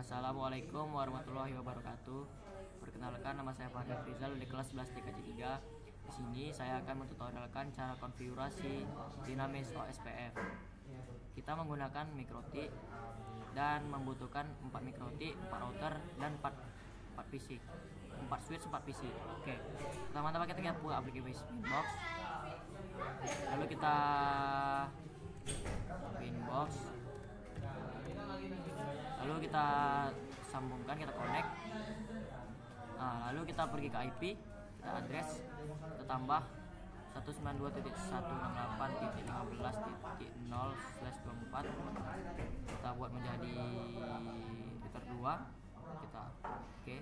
Assalamualaikum warahmatullahi wabarakatuh. Perkenalkan, nama saya Fahri Rizal di kelas 11 TKJ 3. Di sini saya akan mentutorialkan cara konfigurasi Dynamics OSPF. Kita menggunakan mikrotik dan membutuhkan 4 mikrotik, 4 router dan 4 PC. 4 switch, 4 PC. Oke. Pertama-tama kita buka aplikasi Winbox. Lalu kita Winbox. Lalu kita sambungkan, kita connect. Nah, lalu kita pergi ke IP, kita address, kita tambah 192.168.15.0/24. Kita buat menjadi router 2. Kita oke.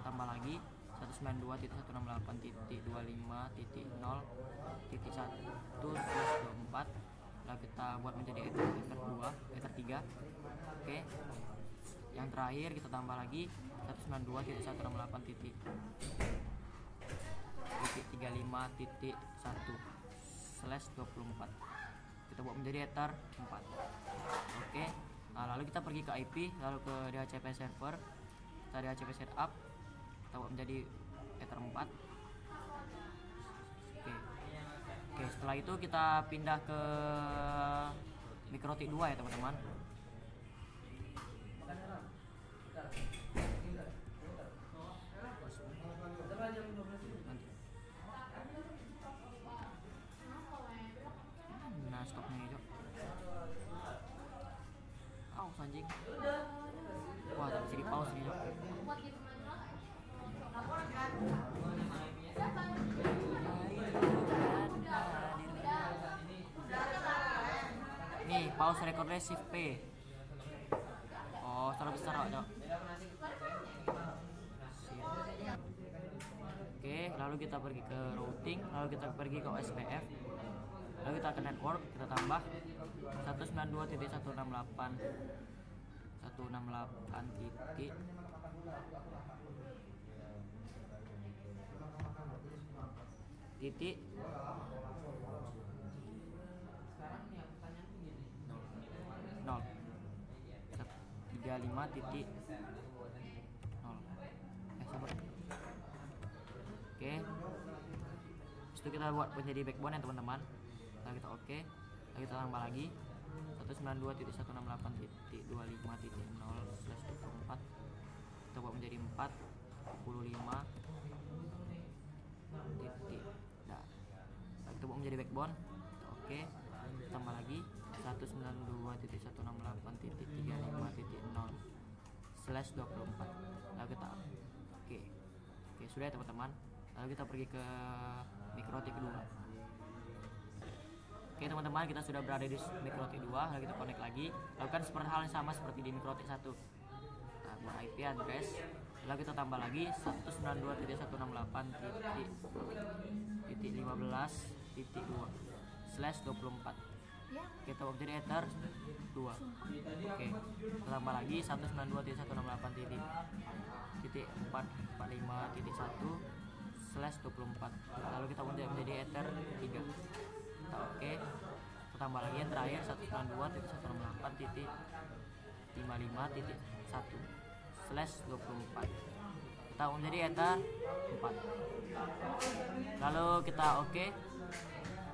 Tambah lagi 192.168.25.0.1/24. Lalu kita buat menjadi ether 2, ether 3. Oke. Yang terakhir kita tambah lagi 192.168.35.1/24. Kita buat menjadi ether 4. Oke. Nah, lalu kita pergi ke IP, lalu ke DHCP server. Kita DHCP setup. Kita buat menjadi ether 4. Oke, setelah itu kita pindah ke mikrotik 2 ya teman-teman. Nah, stopnya hijau. Anjing. Wah, tak bisa di pause nih, Jok. Nih, pause recordnya shift P. Oh, terlalu besar, Jok. Oke, lalu kita pergi ke routing, lalu kita pergi ke OSPF. Lalu kita ke network, kita tambah 192.168 titik 0 35 titik 0. Sabar. Oke. Itu kita buat menjadi backbone ya teman-teman. Lalu kita oke. Lalu kita tambah lagi 192.168.25.0/24. Kita buat menjadi 45 titik. Nah, kita buat menjadi backbone. Kita oke. Tambah lagi 192.168.35.0/24. Lalu kita oke. Oke, sudah ya teman-teman. Lalu kita pergi ke mikrotik kedua. Oke teman-teman, kita sudah berada di mikrotik 2. Lalu kita connect lagi. Lakukan seperti hal yang sama seperti di mikrotik 1. Nah, buat IP address. Lalu kita tambah lagi 192.168.15.2/24. Kita buat menjadi ether 2. Oke, kita tambah lagi 192.168.445.1/24. Lalu kita buat menjadi ether 3. Oke, kita tambah lagi yang terakhir 192.168.55.1/24. Kita menjadi ether 4. Lalu kita oke.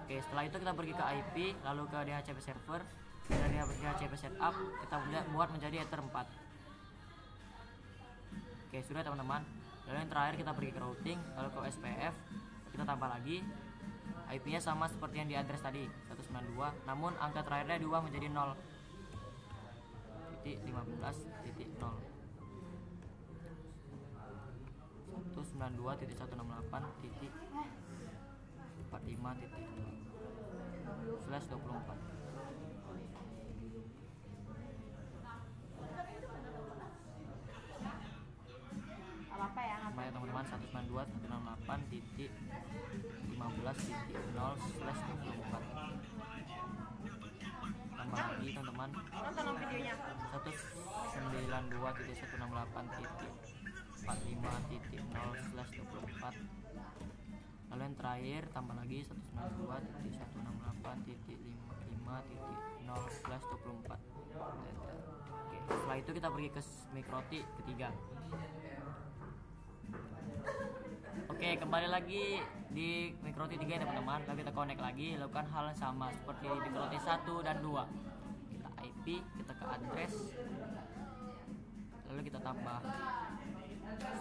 Oke, setelah itu kita pergi ke IP, lalu ke DHCP server. Dari DHCP setup, kita buat menjadi ether 4. Oke, sudah teman-teman. Lalu yang terakhir kita pergi ke routing, lalu ke SPF. Kita tambah lagi. IP-nya sama seperti yang di address tadi, 192, namun angka terakhirnya 2 menjadi 0. Titik 15.0. 192.168.45.0/24. Apa ya? Sama ya teman-teman, 192.168.15.0/24. Tambah lagi teman-teman, Nonton videonya. 192.168.45.0/24. Lalu yang terakhir tambah lagi 192.168.55.0/24. Oke. Setelah itu kita pergi ke mikroti ketiga. Oke, kembali lagi di mikroti 3 ya teman-teman. Lalu kita connect lagi, lakukan hal yang sama seperti di mikroti 1 dan 2. Kita IP, kita ke address, lalu kita tambah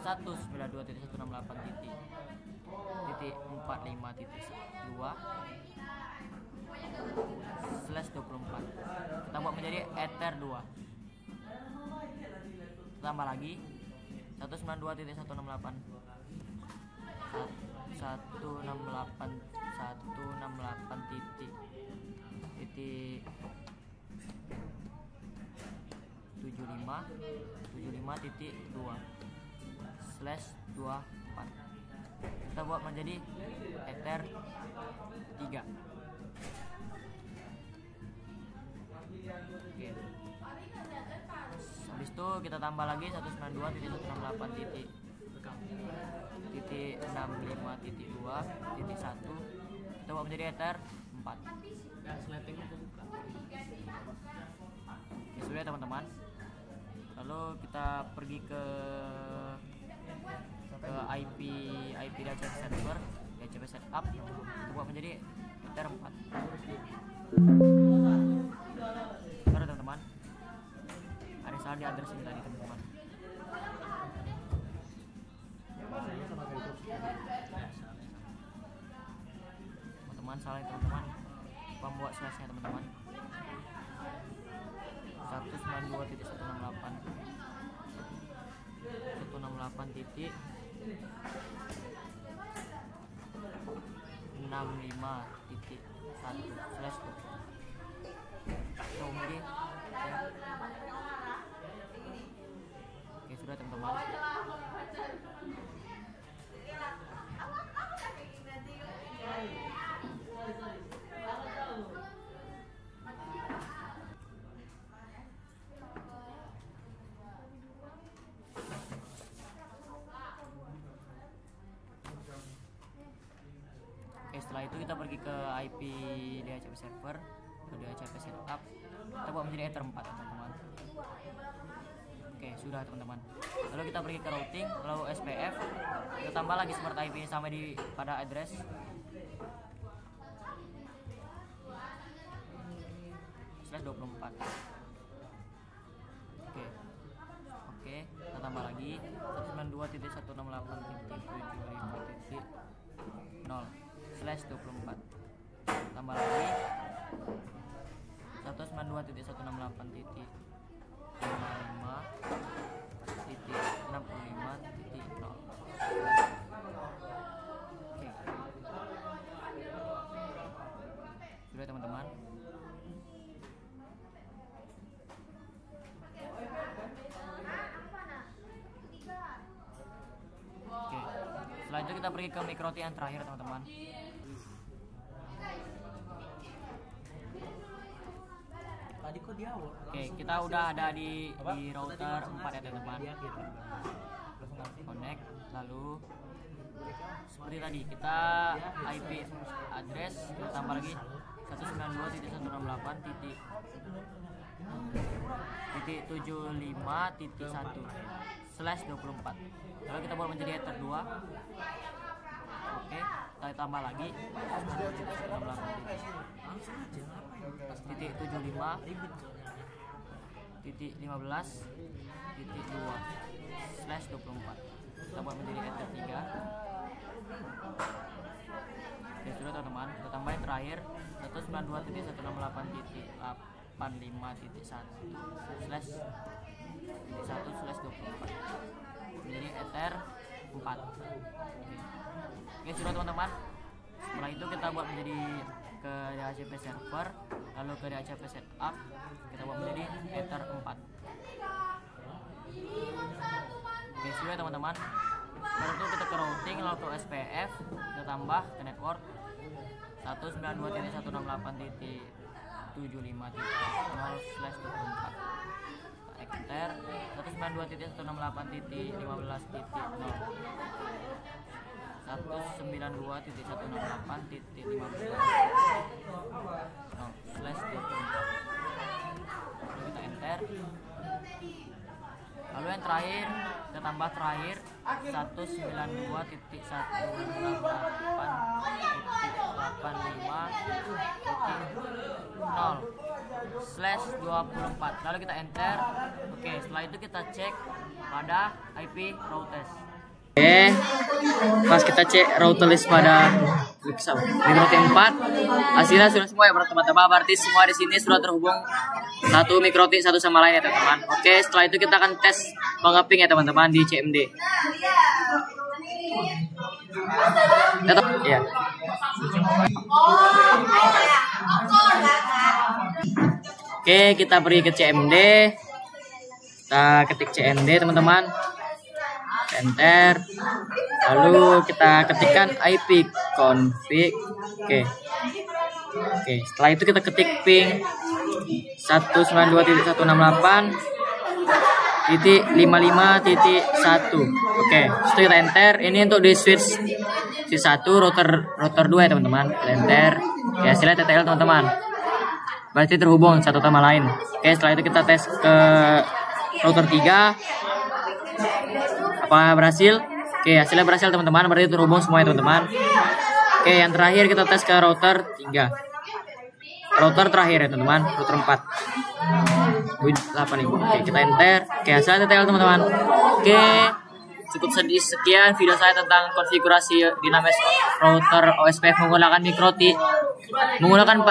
192.168.45.2/24. Kita buat menjadi ether 2. Tambah lagi 192.168 titik 75.2/24. Kita buat menjadi ether 3. Oke. Habis itu kita tambah lagi 192.168.65.2.1. Kita buat menjadi ether 4. Ya, sletingnya buka. Oke, sudah teman-teman. Lalu kita pergi ke IP DHCP server, DHCP setup. Kita buat menjadi ether 4. Baru teman-teman, ada salah di address ini tadi teman-teman. Teman-teman salah ya, teman-teman. Pembuat slashnya teman-teman. 192.168 titik 65.1/2. Oke, sudah teman-teman. Oke, setelah itu kita pergi ke IP DHCP server, ke DHCP setup. Kita buat menjadi ether 4 teman-teman. Oke, sudah teman-teman. Lalu kita pergi ke routing, lalu SPF. Kita tambah lagi smart IP sama di pada address. /24. Oke, kita tambah lagi 192.168.75.0/24. Tambah lagi 192.168.55.65.0. Oke. Sudah teman-teman. Setelah itu kita pergi ke mikroti yang terakhir teman-teman. Tadi kok dia Oke, kita udah ada di router 4 ya teman-teman. Connect, lalu seperti tadi kita IP address kita tambah lagi 192.168.75.1/24. Lalu kita buat menjadi ether 2. Oke, kita tambah lagi 192.75.15.2/24. Kita buat menjadi ether 3. Oke, sudah teman-teman. Kita tambahin terakhir 192.168.1/1/24 menjadi ether 4. Oke, sudah teman-teman. Setelah itu kita buat menjadi ke DHCP server, lalu ke DHCP setup, kita buat menjadi ether 4. Oke, sudah teman-teman. Lalu itu kita ke routing, lalu ke SPF, kita tambah ke network 192.168.75.0/24. Enter 192.168.15.0. 192.168.15.0/24. Lalu kita enter. terakhir kita tambah terakhir 192.168.85.0/24 lalu kita enter. Oke, setelah itu kita cek pada IP routers. Oke, pas kita cek router list pada mikroti 4, hasilnya sudah semua ya teman-teman. Berarti semua di sini sudah terhubung satu mikroti satu sama lain ya teman-teman. Oke, setelah itu kita akan tes pengeping ya teman-teman di CMD. Tetap ya. Oke, kita pergi ke CMD. Kita ketik CMD teman-teman. Enter, lalu kita ketikkan IP config. Oke, setelah itu kita ketik ping 192.168.55.1. Oke, setelah kita enter, ini untuk di switch 1 router 2 ya teman-teman. Enter, ya hasilnya TTL teman-teman. Berarti terhubung satu sama lain. Oke, setelah itu kita tes ke router 3. Apa berhasil? Oke, hasilnya berhasil teman-teman. Berarti terhubung semuanya teman-teman. Oke, yang terakhir kita tes ke router 3. Router terakhir ya teman-teman, router 4. 8 nih. Oke, kita enter. Oke, hasilnya TTL teman-teman. Oke, cukup sekian video saya tentang konfigurasi Dynamesh router OSPF menggunakan 4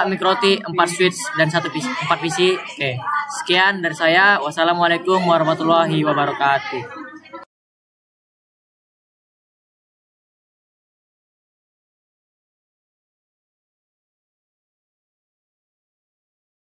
mikroti, 4 switch dan 4 PC. Oke, sekian dari saya. Wassalamualaikum warahmatullahi wabarakatuh.